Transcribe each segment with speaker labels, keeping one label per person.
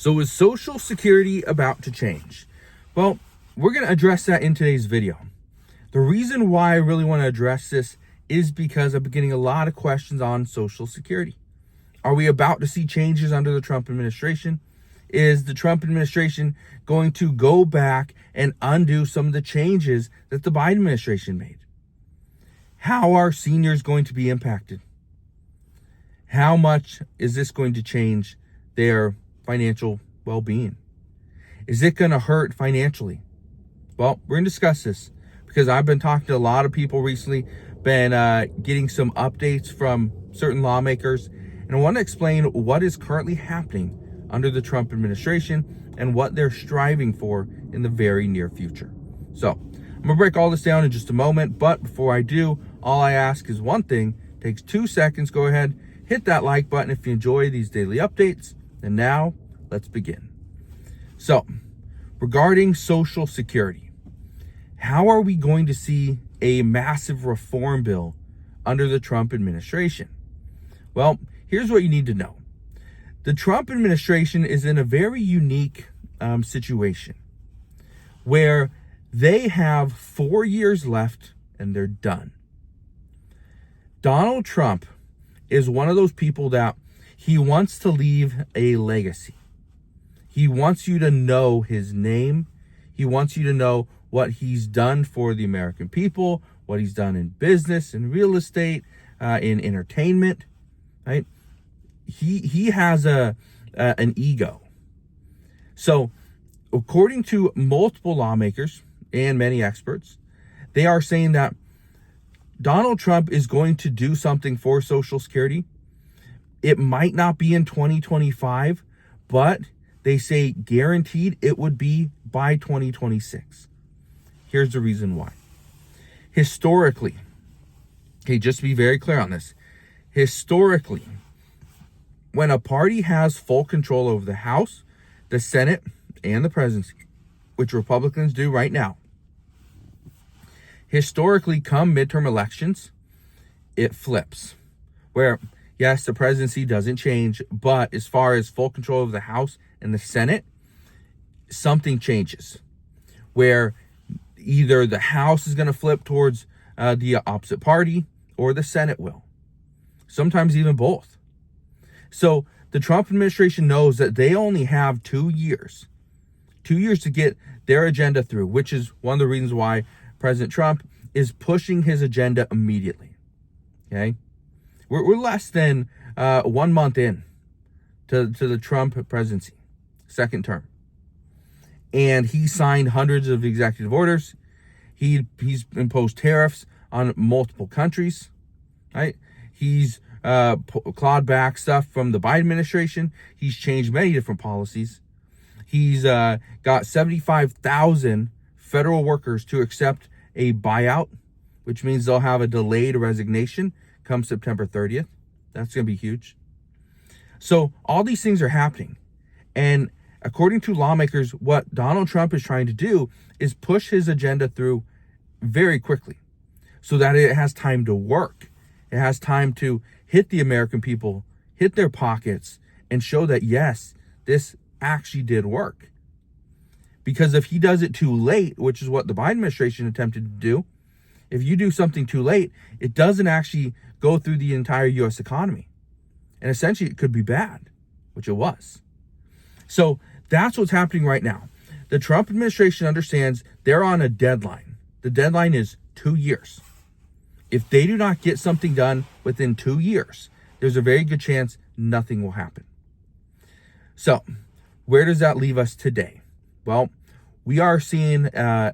Speaker 1: So is Social Security about to change? Well, we're going to address that in today's video. The reason why I really want to address this is because I've been getting a lot of questions on Social Security. Are we about to see changes under the Trump administration? Is the Trump administration going to go back and undo some of the changes that the Biden administration made? How are seniors going to be impacted? How much is this going to change their financial well-being? Is it going to hurt financially? Well, we're going to discuss this because I've been talking to a lot of people recently, been getting some updates from certain lawmakers, and I want to explain what is currently happening under the Trump administration and what they're striving for in the very near future. So I'm going to break all this down in just a moment, but before I do, all I ask is one thing. It takes 2 seconds. Go ahead, hit that like button if you enjoy these daily updates. And now let's begin. So regarding Social Security, how are we going to see a massive reform bill under the Trump administration? Well, here's what you need to know. The Trump administration is in a very unique situation where they have 4 years left and they're done. Donald Trump is one of those people that he wants to leave a legacy. He wants you to know his name. He wants you to know what he's done for the American people, what he's done in business, in real estate, in entertainment, right? He has an ego. So according to multiple lawmakers and many experts, they are saying that Donald Trump is going to do something for Social Security. It might not be in 2025, but they say guaranteed it would be by 2026. Here's the reason why. Historically, okay, just to be very clear on this, historically, when a party has full control over the House, the Senate, and the presidency, which Republicans do right now, historically, come midterm elections, it flips. Where, yes, the presidency doesn't change, but as far as full control of the House and the Senate, something changes. Where either the House is going to flip towards the opposite party or the Senate will. Sometimes even both. So the Trump administration knows that they only have 2 years. 2 years to get their agenda through, which is one of the reasons why President Trump is pushing his agenda immediately. Okay? We're less than 1 month in to the Trump presidency, second term. And he signed hundreds of executive orders. He's imposed tariffs on multiple countries, right? He's clawed back stuff from the Biden administration. He's changed many different policies. He's got 75,000 federal workers to accept a buyout, which means they'll have a delayed resignation come September 30th. That's going to be huge. So all these things are happening. And according to lawmakers, what Donald Trump is trying to do is push his agenda through very quickly so that it has time to work. It has time to hit the American people, hit their pockets, and show that, yes, this actually did work. Because if he does it too late, which is what the Biden administration attempted to do, if you do something too late, it doesn't actually go through the entire U.S. economy. And essentially, it could be bad, which it was. So that's what's happening right now. The Trump administration understands they're on a deadline. The deadline is 2 years. If they do not get something done within 2 years, there's a very good chance nothing will happen. So where does that leave us today? Well, we are seeing the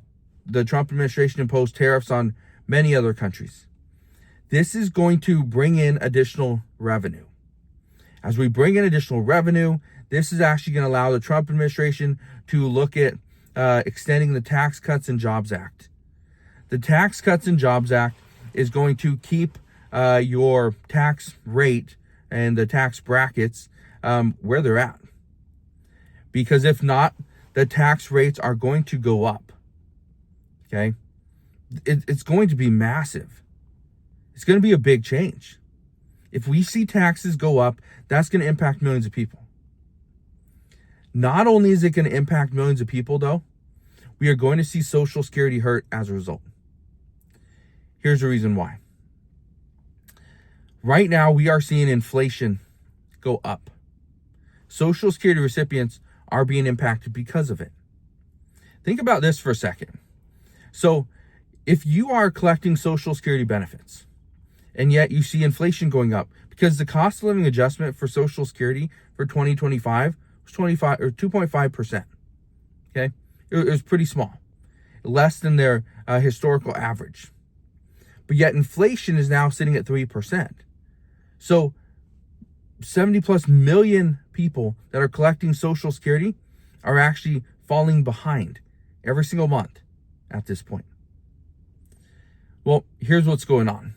Speaker 1: Trump administration impose tariffs on many other countries. This is going to bring in additional revenue. As we bring in additional revenue, this is actually going to allow the Trump administration to look at extending the Tax Cuts and Jobs Act. The Tax Cuts and Jobs Act is going to keep your tax rate and the tax brackets where they're at. Because if not, the tax rates are going to go up. Okay? It's going to be massive. It's going to be a big change. If we see taxes go up, that's going to impact millions of people. Not only is it going to impact millions of people, though, we are going to see Social Security hurt as a result. Here's the reason why. Right now, we are seeing inflation go up. Social Security recipients are being impacted because of it. Think about this for a second. So, if you are collecting Social Security benefits, and yet you see inflation going up, because the cost of living adjustment for Social Security for 2025 was 2.5%. Okay, it was pretty small, less than their historical average. But yet inflation is now sitting at 3%. So 70 plus million people that are collecting Social Security are actually falling behind every single month at this point. Well, here's what's going on.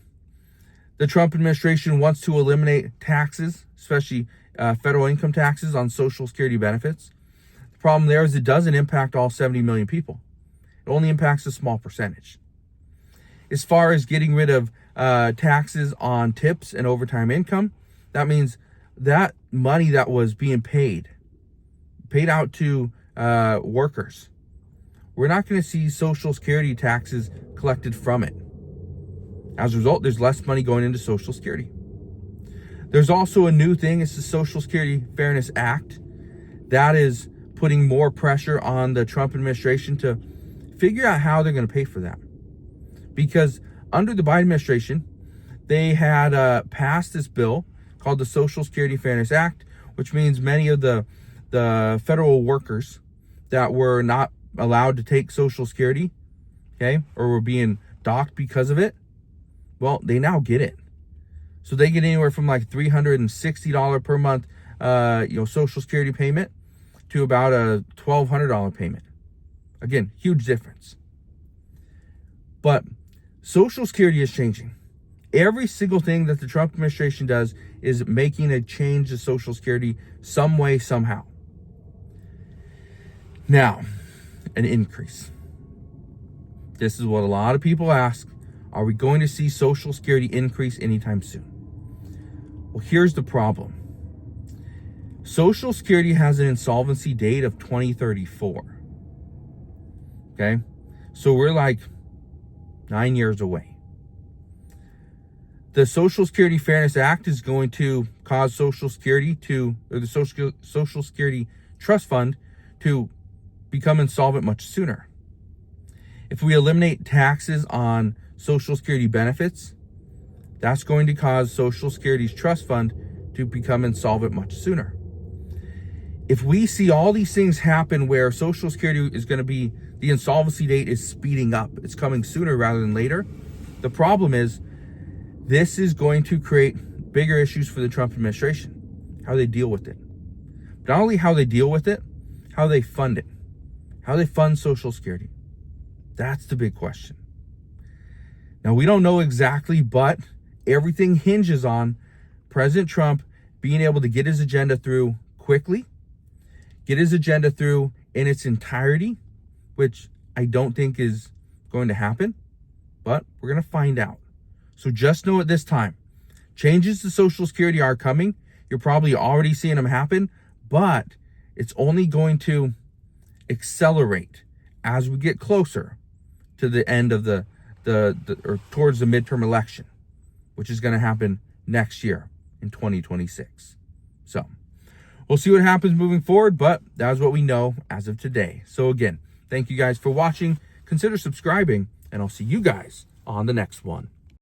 Speaker 1: The Trump administration wants to eliminate taxes, especially federal income taxes on Social Security benefits. The problem there is it doesn't impact all 70 million people. It only impacts a small percentage. As far as getting rid of taxes on tips and overtime income, that means that money that was being paid out to workers, we're not going to see Social Security taxes collected from it. As a result, there's less money going into Social Security. There's also a new thing. It's the Social Security Fairness Act. That is putting more pressure on the Trump administration to figure out how they're going to pay for that. Because under the Biden administration, they had passed this bill called the Social Security Fairness Act, which means many of the federal workers that were not allowed to take Social Security, okay, or were being docked because of it, well, they now get it. So they get anywhere from like $360 per month, Social Security payment to about a $1,200 payment. Again, huge difference. But Social Security is changing. Every single thing that the Trump administration does is making a change to Social Security some way, somehow. Now, an increase. This is what a lot of people ask. Are we going to see Social Security increase anytime soon? Well, here's the problem. Social Security has an insolvency date of 2034. Okay? So we're like 9 years away. The Social Security Fairness Act is going to cause Social Security the Social Security Trust Fund to become insolvent much sooner. If we eliminate taxes on Social Security benefits, that's going to cause Social Security's trust fund to become insolvent much sooner. If we see all these things happen where Social Security is going to be, the insolvency date is speeding up, it's coming sooner rather than later, the problem is this is going to create bigger issues for the Trump administration, how they deal with it. Not only how they deal with it, how they fund it, how they fund Social Security. That's the big question. Now, we don't know exactly, but everything hinges on President Trump being able to get his agenda through quickly, get his agenda through in its entirety, which I don't think is going to happen, but we're going to find out. So just know at this time, changes to Social Security are coming. You're probably already seeing them happen, but it's only going to accelerate as we get closer to the end of or towards the midterm election, which is going to happen next year in 2026. So we'll see what happens moving forward, but that's what we know as of today. So again, thank you guys for watching. Consider subscribing, and I'll see you guys on the next one.